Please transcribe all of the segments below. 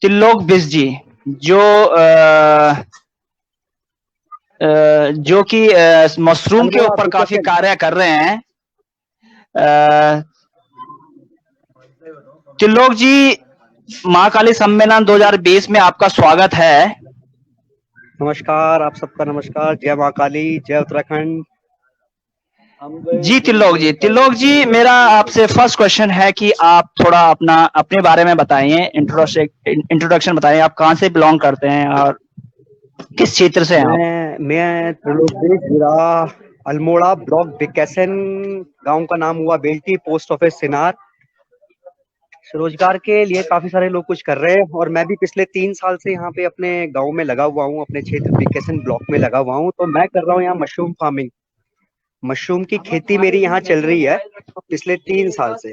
त्रिलोक बिस जी, जो जो कि मशरूम के अल्मोड़ा ऊपर काफी वेकेशन। कार्य कर रहे हैं। अ, त्रिलोक जी, महाकाली सम्मेलन 2020 में आपका स्वागत है। नमस्कार, आप सबका नमस्कार। जय माँ काली, जय उत्तराखंड। जी त्रिलोक जी, मेरा आपसे फर्स्ट क्वेश्चन है कि आप थोड़ा अपने बारे में बताइए, इंट्रोडक्शन बताइए, आप कहाँ से बिलोंग करते हैं और किस क्षेत्र से हैं आप? मैं त्रिलोकदेव जिला, अल्मोड़ा ब्लॉक वेकेशन। गांव का नाम हुआ बेल्टी, पोस्ट ऑफिस सिनार। रोजगार के लिए काफी सारे लोग कुछ कर रहे हैं और मैं भी पिछले 3 साल से यहाँ पे अपने गांव में लगा हुआ हूँ, अपने क्षेत्र वेकेशन ब्लॉक में लगा हुआ हूँ। तो मैं कर रहा हूँ यहाँ मशरूम फार्मिंग। मशरूम की खेती मेरी यहाँ चल रही है पिछले 3 साल से,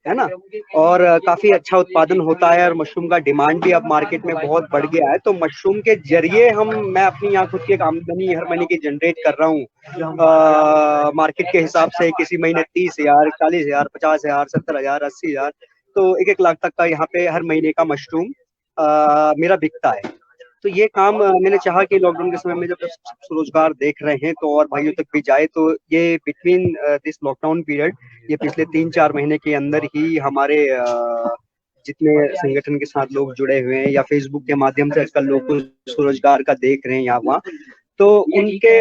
है ना। और काफी अच्छा उत्पादन होता है और मशरूम का डिमांड भी अब मार्केट में बहुत बढ़ गया है। तो मशरूम के जरिए मैं अपनी यहाँ खुद की एक आमदनी हर महीने की जनरेट कर रहा हूँ। मार्केट के हिसाब से किसी महीने 30,000, 40,000, 50,000, 70,000, 80,000, तो 1-1 लाख तक का यहाँ पे हर महीने का मशरूम मेरा बिकता है। तो ये काम मैंने चाहा कि लॉकडाउन के समय में जब रोजगार देख रहे हैं तो और भाइयों तक भी जाए, तो ये बिटवीन दिस लॉकडाउन पीरियड, ये पिछले 3-4 महीने के अंदर ही हमारे जितने संगठन के साथ लोग जुड़े हुए हैं या फेसबुक के माध्यम से आजकल लोग कुछ स्वरोजगार का देख रहे हैं यहाँ वहाँ, तो उनके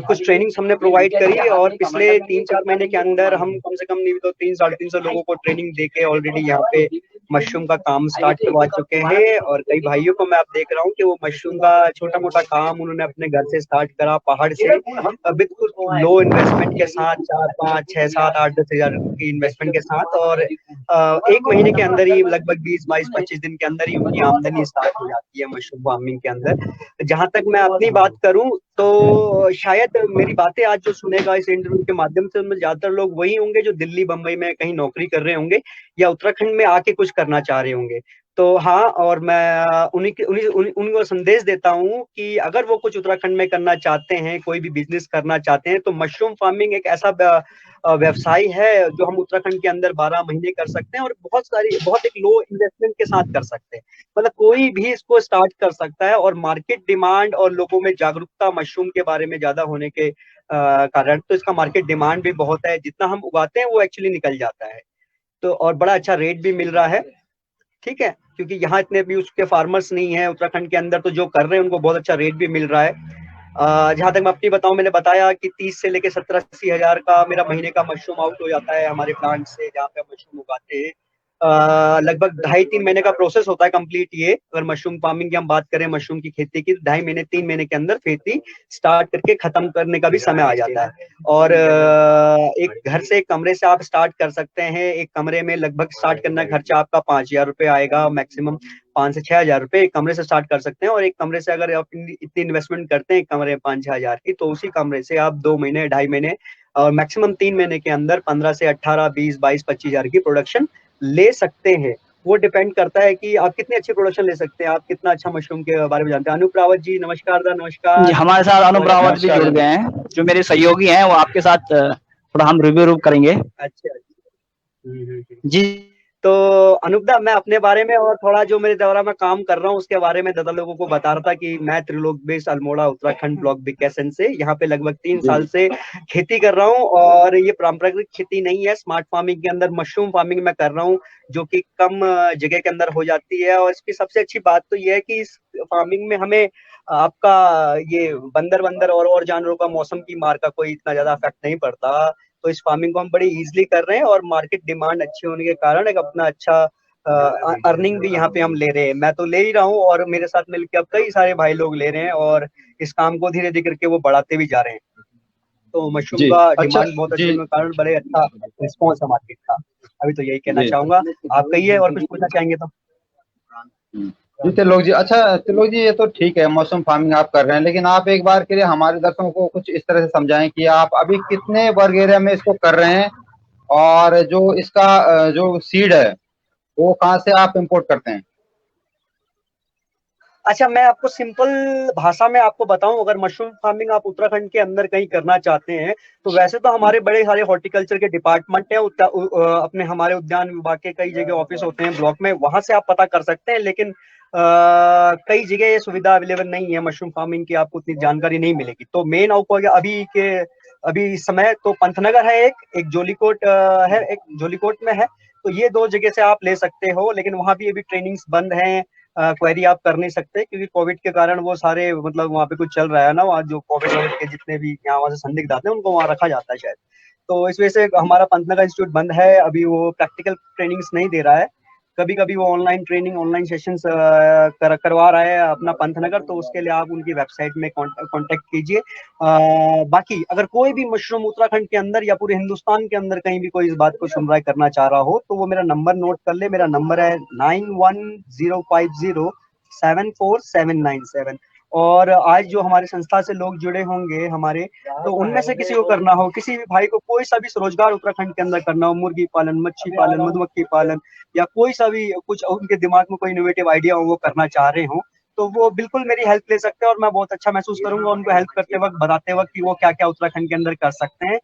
कुछ ट्रेनिंग्स हमने प्रोवाइड करी और पिछले 3-4 महीने के अंदर हम कम से कम नहीं तो 300-350 लोगों को ट्रेनिंग देके ऑलरेडी यहाँ पे मशरूम का काम स्टार्ट करवा चुके हैं। और कई भाइयों को मैं अब देख रहा हूँ कि वो मशरूम का छोटा मोटा काम उन्होंने अपने घर से स्टार्ट करा, पहाड़ से, बिल्कुल लो इन्वेस्टमेंट के साथ, 4, 5, 6, 7, 8, 10 हजार की इन्वेस्टमेंट के साथ, और 1 महीने के अंदर ही लगभग 20, 22, 25 दिन के अंदर ही उनकी आमदनी स्टार्ट हो जाती है मशरूम फार्मिंग के अंदर। जहां तक मैं अपनी बात करूं तो शायद मेरी बातें आज जो सुनेगा इस इंटरव्यू के माध्यम से, उनमें ज्यादातर लोग वही होंगे जो दिल्ली बंबई में कहीं नौकरी कर रहे होंगे या उत्तराखंड में आके कुछ करना चाह रहे होंगे। तो हाँ, और मैं उनको संदेश देता हूँ कि अगर वो कुछ उत्तराखंड में करना चाहते हैं, कोई भी बिजनेस करना चाहते हैं, तो मशरूम फार्मिंग एक ऐसा व्यवसाय है जो हम उत्तराखंड के अंदर 12 महीने कर सकते हैं और बहुत एक लो इन्वेस्टमेंट के साथ कर सकते हैं। मतलब कोई भी इसको स्टार्ट कर सकता है और मार्केट डिमांड और लोगों में जागरूकता मशरूम के बारे में ज्यादा होने के कारण तो इसका मार्केट डिमांड भी बहुत है। जितना हम उगाते हैं वो एक्चुअली निकल जाता है, तो और बड़ा अच्छा रेट भी मिल रहा है। ठीक है, क्योंकि यहाँ इतने भी उसके फार्मर्स नहीं है उत्तराखंड के अंदर, तो जो कर रहे हैं उनको बहुत अच्छा रेट भी मिल रहा है। जहां तक मैं अपनी बताऊं, मैंने बताया कि 30 से लेके 70-80 हजार का मेरा महीने का मशरूम आउट हो जाता है हमारे प्लांट से, जहाँ पे हम मशरूम उगाते हैं। लगभग 2.5-3 महीने का प्रोसेस होता है कंप्लीट। ये अगर मशरूम फार्मिंग की हम बात करें, मशरूम की खेती की, 2.5 महीने 3 महीने के अंदर खेती स्टार्ट करके खत्म करने का भी समय आ जाता है। और एक घर से, एक कमरे से आप स्टार्ट कर सकते हैं। एक कमरे में लगभग स्टार्ट करना खर्चा आपका 5,000 रुपये आएगा, मैक्सिमम 5 से 6 हजार रुपए एक कमरे से स्टार्ट कर सकते हैं। और एक कमरे से अगर आप इतनी इन्वेस्टमेंट करते हैं एक कमरे में 5-6 हजार की, तो उसी कमरे से आप 2 महीने, 2.5 महीने और मैक्सिमम 3 महीने के अंदर 15 से 18, 20, 22, 25 हजार की प्रोडक्शन ले सकते हैं। वो डिपेंड करता है कि आप कितनी अच्छी प्रोडक्शन ले सकते हैं, आप कितना अच्छा मशरूम के बारे में जानते हैं। अनूप रावत जी नमस्कार दा, जी, नमस्कार। हमारे साथ अनुभव रावत भी जुड़ गए हैं, जो मेरे सहयोगी हैं। वो आपके साथ थोड़ा हम रिव्यू करेंगे। अच्छा। जी तो अनुपदा, मैं अपने बारे में और थोड़ा जो मेरे द्वारा मैं काम कर रहा हूँ उसके बारे में ज्यादा लोगों को बता रहा था कि मैं त्रिलोक बेस अल्मोड़ा उत्तराखंड ब्लॉक बीकेसन से यहाँ पे लगभग 3 साल से खेती कर रहा हूँ। और ये पारंपरिक खेती नहीं है, स्मार्ट फार्मिंग के अंदर मशरूम फार्मिंग मैं कर रहा हूँ, जो कि कम जगह के अंदर हो जाती है। और इसकी सबसे अच्छी बात तो ये है कि इस फार्मिंग में हमें आपका ये बंदर बंदर और जानवरों का, मौसम की मार का कोई इतना ज्यादा इफेक्ट नहीं पड़ता। तो इस फार्मिंग को हम बड़ी इजीली कर रहे हैं और मार्केट डिमांड अच्छी होने के कारण एक अपना अच्छा अर्निंग भी यहाँ पे हम ले रहे हैं। मैं तो ले ही रहा हूँ और मेरे साथ मिलकर अब कई सारे भाई लोग ले रहे हैं और इस काम को धीरे धीरे करके वो बढ़ाते भी जा रहे हैं। तो मशरूम जी का अच्छा। डिमांड बहुत अच्छे जी होने के कारण बड़े अच्छा रिस्पॉन्स है मार्केट का। अभी तो यही कहना जी चाहूंगा। आप कहिए और कुछ पूछना चाहेंगे तो। जी त्रिलोक जी, अच्छा त्रिलोक जी, ये तो ठीक है मशरूम फार्मिंग आप कर रहे हैं, लेकिन आप एक बार के लिए हमारे दर्शकों को कुछ इस तरह से समझाएं कि आप अभी कितने वर्ग एरिया में इसको कर रहे हैं, और जो इसका जो सीड है वो कहाँ से आप इंपोर्ट करते हैं? अच्छा, मैं आपको सिंपल भाषा में आपको बताऊं, अगर मशरूम फार्मिंग आप उत्तराखंड के अंदर कहीं करना चाहते हैं तो वैसे तो हमारे बड़े सारे हॉर्टिकल्चर के डिपार्टमेंट हैं, अपने हमारे उद्यान विभाग के कई जगह ऑफिस होते हैं ब्लॉक में, वहां से आप पता कर सकते हैं। लेकिन कई जगह ये सुविधा अवेलेबल नहीं है मशरूम फार्मिंग की, आपको उतनी जानकारी नहीं मिलेगी। तो मेन आपको अभी इस समय तो पंतनगर है, एक जोलीकोट है, एक जोलीकोट में है। तो ये दो जगह से आप ले सकते हो, लेकिन वहां भी अभी ट्रेनिंग्स बंद हैं। क्वेरी आप कर नहीं सकते क्योंकि कोविड के कारण वो सारे मतलब वहाँ पे कुछ चल रहा है ना, वहाँ जो कोविड के जितने भी यहाँ वहाँ से संदिग्ध आते हैं उनको वहाँ रखा जाता है शायद। तो इस वजह से हमारा पंतनगर इंस्टीट्यूट बंद है अभी, वो प्रैक्टिकल ट्रेनिंग्स नहीं दे रहा है। कभी कभी वो ऑनलाइन ट्रेनिंग, ऑनलाइन सेशंस करवा रहा है अपना पंतनगर, तो उसके लिए आप उनकी वेबसाइट में कांटेक्ट कीजिए। बाकी अगर कोई भी मशरूम उत्तराखंड के अंदर या पूरे हिंदुस्तान के अंदर कहीं भी कोई इस बात को सुन रहा है, करना चाह रहा हो, तो वो मेरा नंबर नोट कर ले। मेरा नंबर है 9105074797। और आज जो हमारे संस्था से लोग जुड़े होंगे हमारे, तो उनमें से किसी को करना हो, किसी भी भाई को कोई सा भी स्वरोजगार उत्तराखंड के अंदर करना हो, मुर्गी पालन, मच्छी पालन, मधुमक्खी पालन, या कोई सा भी कुछ उनके दिमाग में कोई इनोवेटिव आइडिया हो वो करना चाह रहे हो, तो वो बिल्कुल मेरी हेल्प ले सकते हैं। और मैं बहुत अच्छा महसूस करूंगा उनको हेल्प करते वक्त, बताते वक्त कि वो क्या क्या उत्तराखंड के अंदर कर सकते हैं।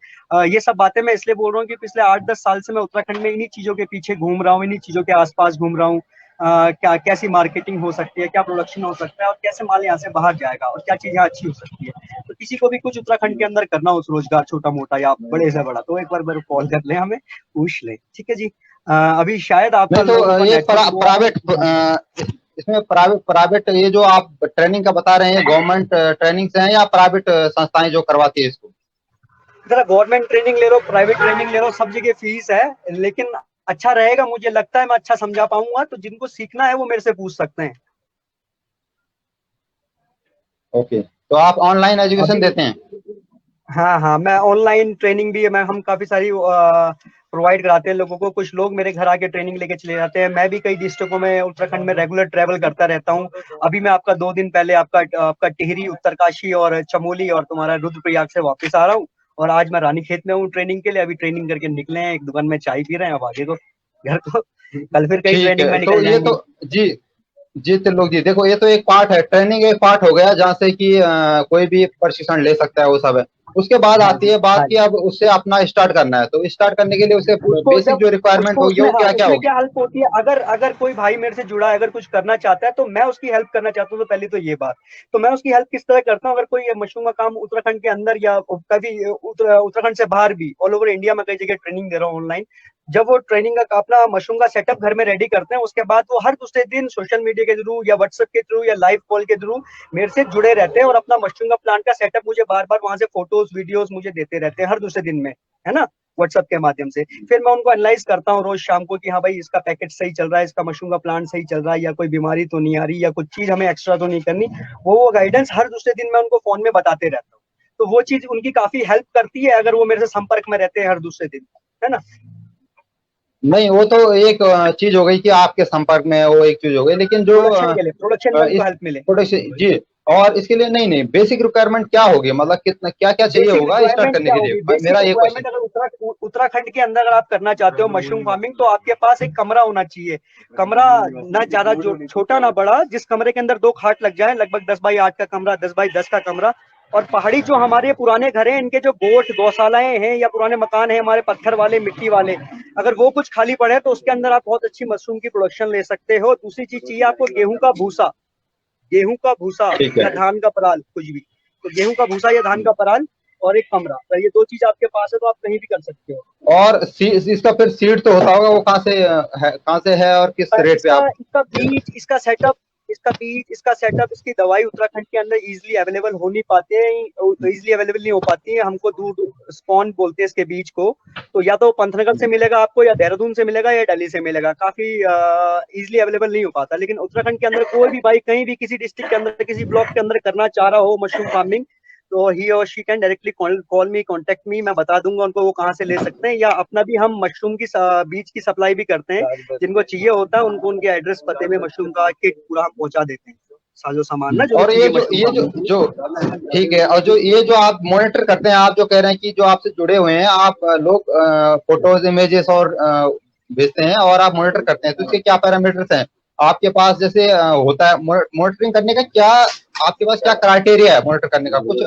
ये सब बातें मैं इसलिए बोल रहा हूँ कि पिछले 8-10 साल से मैं उत्तराखंड में इन्हीं चीजों के पीछे घूम रहा हूँ, इन्हीं चीजों के आसपास घूम रहा हूँ। क्या कैसी मार्केटिंग हो सकती है, क्या प्रोडक्शन हो सकता है, और कैसे माल यहाँ से बाहर जाएगा, और क्या चीज यहाँ अच्छी हो सकती है। तो किसी को भी कुछ उत्तराखंड के अंदर करना हो रोजगार, छोटा मोटा या बड़े से बड़ा, तो एक बार मेरे कॉल कर ले, हमें पूछ ले, ठीक है जी। अभी शायद आपका नहीं तो लोगों का ये नेटवर्क प्राइवेट, इसमें प्राइवेट प्राइवेट ये जो आप ट्रेनिंग का बता रहे हैं, गवर्नमेंट ट्रेनिंग से हैं या प्राइवेट संस्थाएं जो करवाती है इसको? जरा गवर्नमेंट ट्रेनिंग ले लो, प्राइवेट ट्रेनिंग ले लो, सब जगह फीस है। लेकिन अच्छा रहेगा, मुझे लगता है मैं अच्छा समझा पाऊंगा, तो जिनको सीखना है वो मेरे से पूछ सकते हैं। ओके, तो आप ऑनलाइन एजुकेशन अभी देते हैं? हाँ हाँ, मैं ऑनलाइन ट्रेनिंग भी हम काफी सारी प्रोवाइड कराते हैं लोगों को। कुछ लोग मेरे घर आके ट्रेनिंग लेके चले जाते हैं। मैं भी कई डिस्ट्रिक्टों में उत्तराखंड में रेगुलर ट्रैवल करता रहता हूँ। अभी मैं आपका 2 दिन पहले आपका टिहरी, उत्तरकाशी और चमोली और तुम्हारा रुद्रप्रयाग से वापस आ रहा हूँ। और आज मैं रानीखेत में हूँ ट्रेनिंग के लिए। अभी ट्रेनिंग करके निकले हैं, एक दुकान में चाय पी रहे हैं, अब आगे को घर को, कल फिर कई ठीक ट्रेनिंग है, में तो निकल ये जाएंगे। तो जी जी त्रिलोक जी, देखो ये तो एक पार्ट है, ट्रेनिंग एक पार्ट हो गया जहाँ से कि कोई भी प्रशिक्षण ले सकता है, वो सब है। उसके बाद हाँ आती जी, है बात हाँ कि जी। अब उससे अपना स्टार्ट करना है, तो स्टार्ट करने के लिए उसे उसको बेसिक जब जो रिक्वायरमेंट उसको होगी उसमें वो हाँ, क्या क्या उसमें होगी? क्या हेल्प होती है, अगर अगर कोई भाई मेरे से जुड़ा है, अगर कुछ करना चाहता है तो मैं उसकी हेल्प करना चाहता हूँ। तो पहले तो ये बात, तो मैं उसकी हेल्प किस तरह करता हूँ, अगर कोई मशरूम का काम उत्तराखंड के अंदर या कभी उत्तराखंड से बाहर भी ऑल ओवर इंडिया में कई जगह ट्रेनिंग दे रहा हूँ ऑनलाइन। जब वो ट्रेनिंग का अपना मशरूम का सेटअप घर में रेडी करते हैं, उसके बाद वो हर दूसरे दिन सोशल मीडिया के थ्रू या व्हाट्सएप के थ्रू या लाइव कॉल के थ्रू मेरे से जुड़े रहते हैं, और अपना मशरूम का प्लांट का सेटअप मुझे बार बार वहां से फोटोज वीडियोस मुझे देते रहते हैं हर दूसरे दिन में, है ना, व्हाट्सएप के माध्यम से। फिर मैं उनको एनालाइज करता हूँ रोज शाम को कि हाँ भाई, इसका पैकेट सही चल रहा है, इसका मशरूम का प्लांट सही चल रहा है, या कोई बीमारी तो नहीं आ रही, या कुछ चीज हमें एक्स्ट्रा तो नहीं करनी। वो गाइडेंस हर दूसरे दिन मैं उनको फोन में बताते रहता हूँ। तो वो चीज उनकी काफी हेल्प करती है अगर वो मेरे से संपर्क में रहते हैं हर दूसरे दिन, है ना। नहीं, वो तो एक चीज हो गई कि आपके संपर्क में है, वो एक चीज हो गई, लेकिन जो प्रोडक्शन के लिए, प्रोडक्शन में उनको इस हेल्प मिले। प्रोडक्शन जी, और इसके लिए नहीं नहीं बेसिक रिक्वायरमेंट क्या होगी, मतलब कितना क्या क्या चाहिए बेसिक होगा स्टार्ट रिक्वायरमेंट करने क्या के होगी? लिए, बेसिक मेरा ये क्वेश्चन। रिक्वायरमेंट अगर उत्तराखंड के अंदर अगर आप करना चाहते हो मशरूम फार्मिंग, तो आपके पास एक कमरा होना चाहिए। कमरा ना ज्यादा छोटा ना बड़ा, जिस कमरे के अंदर 2 खाट लग जाए, लगभग 10x8 का कमरा, 10x10 का कमरा। और पहाड़ी जो हमारे पुराने घर हैं, इनके जो गोठ गौशालाएं हैं या पुराने मकान हैं हमारे पत्थर वाले, मिट्टी वाले, अगर वो कुछ खाली पड़े तो उसके अंदर आप बहुत अच्छी मशरूम की प्रोडक्शन ले सकते हो। दूसरी चीज चाहिए आपको गेहूं का भूसा, गेहूं का भूसा ठीक है। या धान का पराल, कुछ भी। तो गेहूं का भूसा या धान का पराल और एक कमरा, तो ये 2 चीज आपके पास है तो आप कहीं भी कर सकते हो। और इसका फिर सीड तो होता होगा, वो कहाँ से है, कहाँ से है और किस रेट पे इसका आप? इसका बीज, इसका सेटअप, इसका बीज, इसका सेटअप, इसकी दवाई उत्तराखंड के अंदर इजीली अवेलेबल हो नहीं पाते हैं, इजीली अवेलेबल नहीं हो पाती है। हमको दूर स्पॉन बोलते हैं इसके बीज को। तो या तो पंतनगर से मिलेगा आपको, या देहरादून से मिलेगा, या दिल्ली से मिलेगा, काफी इजीली अवेलेबल नहीं हो पाता। लेकिन उत्तराखंड के अंदर कोई भी भाई कहीं भी किसी डिस्ट्रिक्ट के अंदर, किसी ब्लॉक के अंदर करना चाह रहा हो मशरूम फार्मिंग, तो ही और she can directly call me, contact me. मैं बता दूंगा उनको वो कहाँ से ले सकते हैं। या अपना भी हम मशरूम की बीज की सप्लाई भी करते हैं, जिनको चाहिए होता है उनको उनके एड्रेस पते में मशरूम का किट पूरा हम पहुंचा देते हैं, साजो सामान ना, जो भी और चाहिए मशरूम ये फार्मिंग जो ठीक है, और जो ये जो आप मॉनिटर करते हैं, आप जो कह रहे हैं कि जो आपसे जुड़े हुए हैं, आप लोग फोटोज इमेजेस और भेजते हैं और आप मॉनिटर करते हैं, तो इसके क्या पैरामीटर्स हैं? आपके पास जैसे होता है मॉनिटरिंग करने का, क्या आपके पास क्या क्राइटेरिया है मॉनिटर करने का? कुछ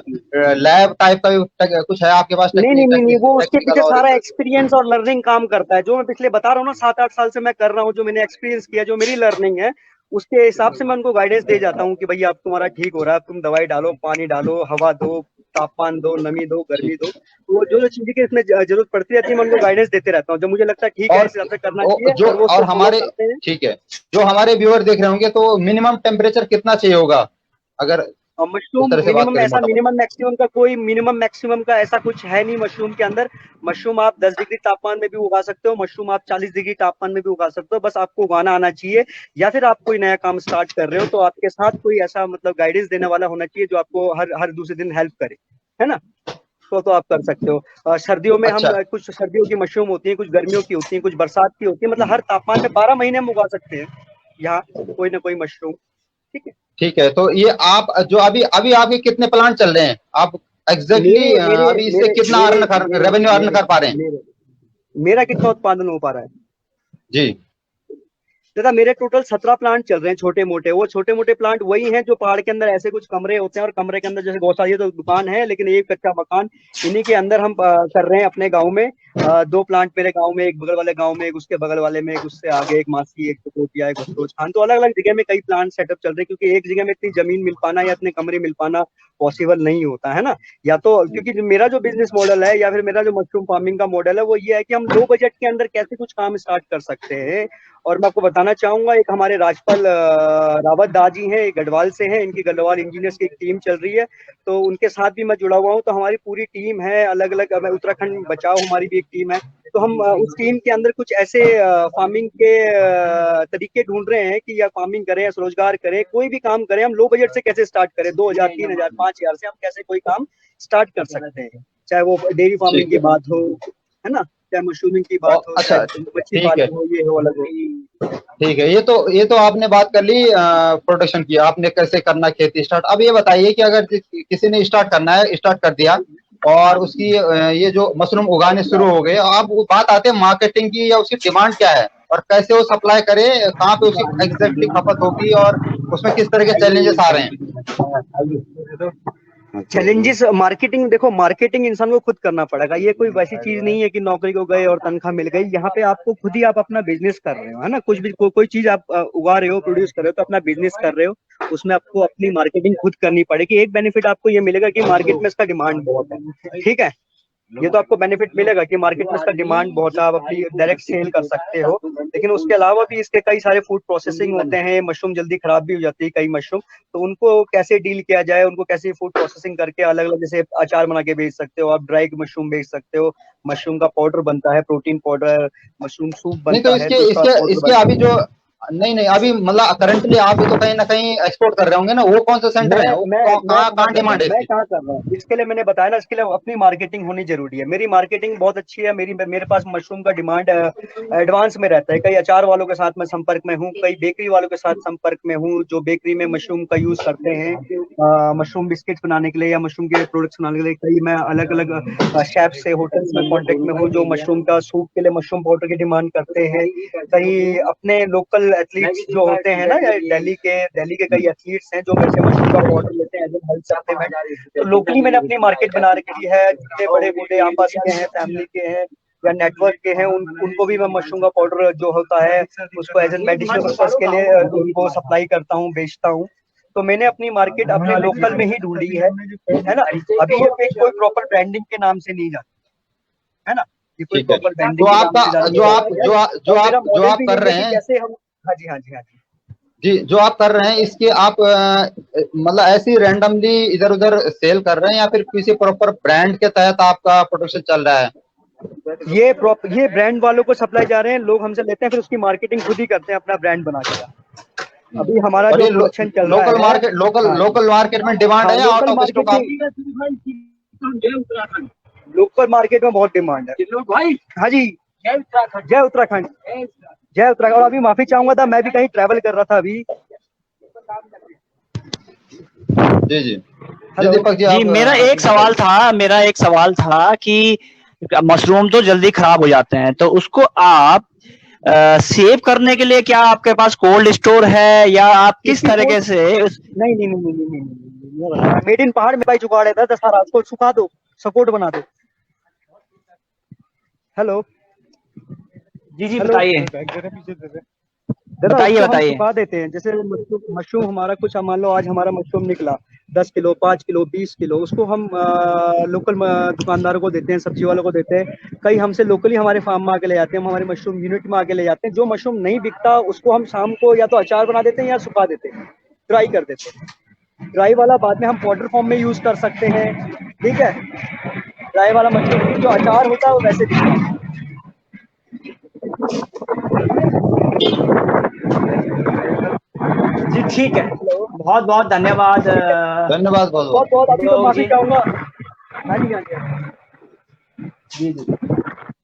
लैब टाइप का भी कुछ है आपके पास? नहीं, वो उसके टेक्निकल पीछे और सारा एक्सपीरियंस और लर्निंग काम करता है। जो मैं पिछले बता रहा हूँ ना, 7-8 साल से मैं कर रहा हूँ, जो मैंने एक्सपीरियंस किया, जो मेरी लर्निंग है, उसके हिसाब से मैं उनको गाइडेंस दे जाता हूँ कि भैया अब तुम्हारा ठीक हो रहा है, अब तुम दवाई डालो, पानी डालो, हवा दो, तापमान दो, नमी दो, गर्मी दो। तो जो जो चीजें की इसमें जरूरत पड़ती रहती है, मैं उनको गाइडेंस देते रहता हूँ। जब मुझे लगता है ठीक है, और इस हिसाब से करना चाहिए, जो और वो और उसको फॉलो हमारे, करते हैं। ठीक है, जो हमारे व्यूअर देख रहे होंगे तो मिनिमम टेम्परेचर कितना चाहिए होगा, अगर और इस मशरूम तरह से बात मिनिमम करें ऐसा मोटा मोटा? मिनिमम मैक्सिमम का कोई मिनिमम मैक्सिमम का ऐसा कुछ है नहीं मशरूम के अंदर। मशरूम आप 10 डिग्री तापमान में भी उगा सकते हो, मशरूम आप 40 डिग्री तापमान में भी उगा सकते हो, बस आपको उगाना आना चाहिए। या फिर आप कोई नया काम स्टार्ट कर रहे हो तो आपके साथ कोई ऐसा मतलब गाइडेंस देने वाला होना चाहिए जो आपको हर हर दूसरे दिन हेल्प करे, है ना? तो आप कर सकते हो। सर्दियों में हम अच्छा। कुछ सर्दियों की मशरूम होती है, कुछ गर्मियों की होती है, कुछ बरसात की होती है, मतलब हर तापमान में 12 महीने हम उगा सकते हैं यहाँ कोई ना कोई मशरूम। ठीक है। ठीक है, तो ये आप जो अभी अभी आपके कितने प्लान चल रहे हैं, आप मेरे एग्जैक्टली मेरे अभी इससे मेरे कितना मेरे अर्न कर, मेरे रेवेन्यू अर्न मेरे कर पा रहे हैं? मेरे मेरा कितना उत्पादन हो पा रहा है? जी। दादा मेरे टोटल 17 प्लांट चल रहे हैं, छोटे मोटे। वो छोटे मोटे प्लांट वही हैं जो पहाड़ के अंदर ऐसे कुछ कमरे होते हैं, और कमरे के अंदर जैसे गौशाला, तो दुकान है लेकिन एक कच्चा मकान, इन्हीं के अंदर हम कर रहे हैं अपने गांव में। 2 प्लांट मेरे गांव में, एक बगल वाले गांव में, एक उसके बगल वाले में, एक उससे आगे, एक मासी, एक टकोटिया, एक अफरोज खान। तो अलग अलग जगह में कई प्लांट सेटअप चल रहे हैं, क्योंकि एक जगह में इतनी जमीन मिल पाना या इतने कमरे मिल पाना पॉसिबल नहीं होता है ना। या तो क्योंकि मेरा जो बिजनेस मॉडल है, या फिर मेरा जो मशरूम फार्मिंग का मॉडल है, वो ये है कि हम लो बजट के अंदर कैसे कुछ काम स्टार्ट कर सकते हैं। और मैं आपको बताना चाहूंगा, एक हमारे राजपाल रावत दाजी हैं, गढ़वाल से हैं, इनकी गढ़वाल इंजीनियर्स की एक टीम चल रही है, तो उनके साथ भी मैं जुड़ा हुआ हूँ। तो हमारी पूरी टीम है अलग अलग, उत्तराखंड बचाओ हमारी भी एक टीम है। तो हम उस टीम के अंदर कुछ ऐसे फार्मिंग के तरीके ढूंढ रहे हैं कि या फार्मिंग करें या स्वरोजगार करें, कोई भी काम करें, हम लो बजट से कैसे स्टार्ट करें, 2000, 3000, 5000 से हम कैसे कोई काम स्टार्ट कर सकते हैं। चाहे वो डेयरी फार्मिंग ठीक की है। बात हो, है ना, चाहे मशरूमिंग की और बात हो, अच्छा, चाहे मच्छी ठीक है, पालन हो, ये हो, अलग हो। ठीक है, ये तो आपने बात कर ली प्रोडक्शन की, आपने कैसे करना खेती स्टार्ट। अब ये बताइए कि अगर किसी ने स्टार्ट करना है, स्टार्ट कर दिया, और उसकी ये जो मशरूम उगाने शुरू हो गए, अब वो बात आते हैं मार्केटिंग की, या उसकी डिमांड क्या है और कैसे वो सप्लाई करे, कहाँ पे उसकी एग्जैक्टली खपत होगी, और उसमें किस तरह के चैलेंजेस आ रहे हैं? चैलेंजेस मार्केटिंग, देखो मार्केटिंग इंसान को खुद करना पड़ेगा। ये कोई वैसी चीज नहीं है कि नौकरी को गए और तनख्वाह मिल गई। यहाँ पे आपको खुद ही आप अपना बिजनेस कर रहे हो, है ना। कुछ भी कोई चीज आप उगा रहे हो, प्रोड्यूस कर रहे हो, तो अपना बिजनेस कर रहे हो, उसमें आपको अपनी मार्केटिंग खुद करनी पड़ेगी। एक बेनिफिट आपको ये मिलेगा कि मार्केट में इसका डिमांड बहुत है, ठीक है। ये तो आपको बेनिफिट मिलेगा कि मार्केट में इसका डिमांड बहुत है, आप अपनी डायरेक्ट सेल कर सकते हो। लेकिन उसके अलावा भी इसके कई सारे फूड प्रोसेसिंग होते हैं। मशरूम जल्दी खराब भी हो जाती है कई मशरूम, तो उनको कैसे डील किया जाए, उनको कैसे फूड प्रोसेसिंग करके अलग अलग, जैसे अचार बना के बेच सकते हो आप, ड्राई मशरूम बेच सकते हो, मशरूम का पाउडर बनता है, प्रोटीन पाउडर, मशरूम सूप नहीं, तो बनता है, इसके तो उसका इसके पाउडर इसके बनता अभी है। जो, नहीं नहीं, अभी मतलब करंटली आप भी तो कहीं ना कहीं एक्सपोर्ट कर रहे होंगे ना, वो कौन सा सेंटर है, वो कहाँ कहाँ डिमांड है मैं इसकी? कहाँ कर रहा हूँ, इसके लिए मैंने बताया ना, इसके लिए अपनी मार्केटिंग होनी जरूरी है। मेरी मार्केटिंग बहुत अच्छी है, मेरे पास मशरूम का डिमांड एडवांस में रहता है। कई अचार वालों के साथ मैं संपर्क में हूँ, कई बेकरी वालों के साथ संपर्क में हूँ, जो बेकरी में मशरूम का यूज करते हैं मशरूम बिस्किट्स बनाने के लिए या मशरूम के प्रोडक्ट्स बनाने के लिए। कई मैं अलग अलग शेफ से होटल्स में कांटेक्ट में हूँ, जो मशरूम का सूप के लिए मशरूम पाउडर की डिमांड करते हैं। कई अपने लोकल एथलीट्स जो होते हैं ना, या दिल्ली के कई एथलीट्स हैं जो मेरे से मशरूम का पाउडर लेते हैं एज एन हेल्थ सप्लीमेंट। तो लोकली मैंने अपनी मार्केट बना रखी है। जितने बड़े बूढ़े आपस के हैं, फैमिली के हैं या नेटवर्क के हैं, उनको भी मैं मशरूम का पाउडर जो होता है उसको एज एन मेडिसिनल पर्पज के लिए उनको सप्लाई करता हूँ, बेचता हूँ। तो मैंने अपनी मार्केट अपने लोकल में ही ढूंढी है ना। अभी ये कोई प्रॉपर ब्रांडिंग के नाम से नहीं जाती, है ना। ये कोई ठीक है, प्रॉपर तो ब्रांडिंग के नाम आपका से जाती है। और मेरा जो मॉडल आप भी कर यही है रहे कि हैं, कैसे हम, हाँ जी, हाँ जी, हाँ जी। जी, जो आप कर रहे हैं इसके आप मतलब ऐसी रैंडमली इधर उधर सेल कर रहे हैं, या फिर किसी प्रॉपर ब्रांड के तहत आपका प्रोडक्शन चल रहा है? ये ब्रांड वालों को सप्लाई जा रहे हैं, लोग हमसे लेते हैं, फिर उसकी मार्केटिंग खुद ही करते हैं अपना ब्रांड बना के। अभी हमारा और जो ये प्रोडक्शन चल रहा लोकल है, मार्केट, हाँ लोकल मार्केट में डिमांड हाँ, है, या out local of stock market आप? में, लोकल मार्केट में बहुत डिमांड है भाई। हाँ जी, जय उत्तराखंड, जय उत्तराखंड, जय उत्तराखंड। और अभी माफी चाहूंगा था, मैं भी कहीं ट्रैवल कर रहा था अभी। जी जी जी, हेलो। दीपक जी जी आप मेरा एक सवाल था कि मशरूम तो जल्दी खराब हो जाते हैं, तो उसको आप सेव करने के लिए क्या आपके पास कोल्ड स्टोर है, या आप किस तरीके से नहीं नहीं नहीं नहीं नहीं नहीं, नहीं, नहीं, मेड इन पहाड़ में भाई जुगाड़ है दशहरा, उसको सुखा दो, सपोर्ट बना दो। हेलो जी जी हेलो बताइए दादा, बताइए उसको हम बताइए। सुखा देते हैं। जैसे मशरूम हमारा कुछ, मान लो आज हमारा मशरूम निकला 10 किलो, 5 किलो, 20 किलो, उसको हम लोकल दुकानदारों को देते हैं, सब्जी वालों को देते हैं। कई हमसे लोकली हमारे फार्म में आके ले जाते हैं, हम हमारे मशरूम यूनिट में आके ले जाते हैं। जो मशरूम नहीं बिकता उसको हम शाम को या तो अचार बना देते हैं या सुखा देते हैं, ड्राई कर देते हैं। ड्राई वाला बाद में हम पाउडर फॉर्म में यूज कर सकते हैं, ठीक है। ड्राई वाला मशरूम जो अचार होता है वो वैसे बिकता है। जी ठीक है, बहुत बहुत धन्यवाद धन्यवाद बहुत बहुत। बहुत बहुत अभी तो लोग माफी जी। चाहूंगा। हाँ जी हाँ जी। जी जी।